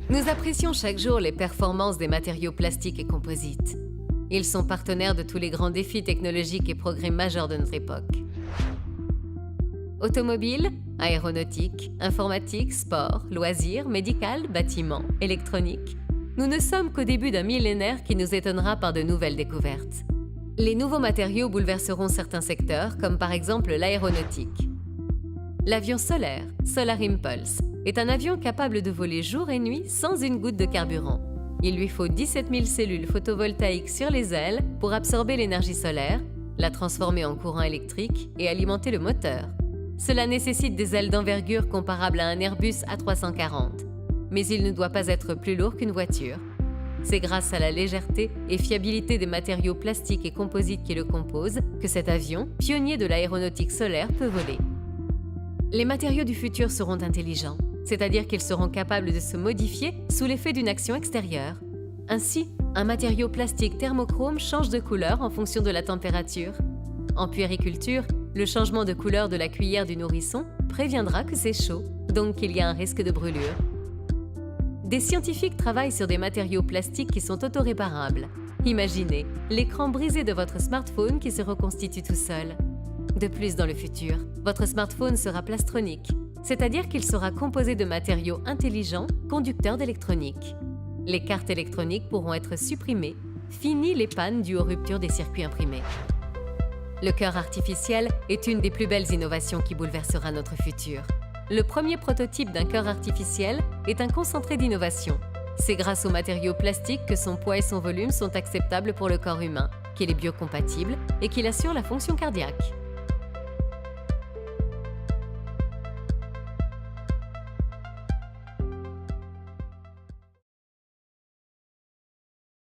Nous apprécions chaque jour les performances des matériaux plastiques et composites. Ils sont partenaires de tous les grands défis technologiques et progrès majeurs de notre époque. Automobile, aéronautique, informatique, sport, loisirs, médical, bâtiment, électronique. Nous ne sommes qu'au début d'un millénaire qui nous étonnera par de nouvelles découvertes. Les nouveaux matériaux bouleverseront certains secteurs, comme par exemple l'aéronautique. L'avion solaire, Solar Impulse, est un avion capable de voler jour et nuit sans une goutte de carburant. Il lui faut 17 000 cellules photovoltaïques sur les ailes pour absorber l'énergie solaire, la transformer en courant électrique et alimenter le moteur. Cela nécessite des ailes d'envergure comparables à un Airbus A340, mais il ne doit pas être plus lourd qu'une voiture. C'est grâce à la légèreté et fiabilité des matériaux plastiques et composites qui le composent que cet avion, pionnier de l'aéronautique solaire, peut voler. Les matériaux du futur seront intelligents, c'est-à-dire qu'ils seront capables de se modifier sous l'effet d'une action extérieure. Ainsi, un matériau plastique thermochrome change de couleur en fonction de la température. En puériculture, le changement de couleur de la cuillère du nourrisson préviendra que c'est chaud, donc qu'il y a un risque de brûlure. Des scientifiques travaillent sur des matériaux plastiques qui sont autoréparables. Imaginez l'écran brisé de votre smartphone qui se reconstitue tout seul. De plus, dans le futur, votre smartphone sera plastronique, c'est-à-dire qu'il sera composé de matériaux intelligents, conducteurs d'électronique. Les cartes électroniques pourront être supprimées, fini les pannes dues aux ruptures des circuits imprimés. Le cœur artificiel est une des plus belles innovations qui bouleversera notre futur. Le premier prototype d'un cœur artificiel est un concentré d'innovation. C'est grâce aux matériaux plastiques que son poids et son volume sont acceptables pour le corps humain, qu'il est biocompatible et qu'il assure la fonction cardiaque.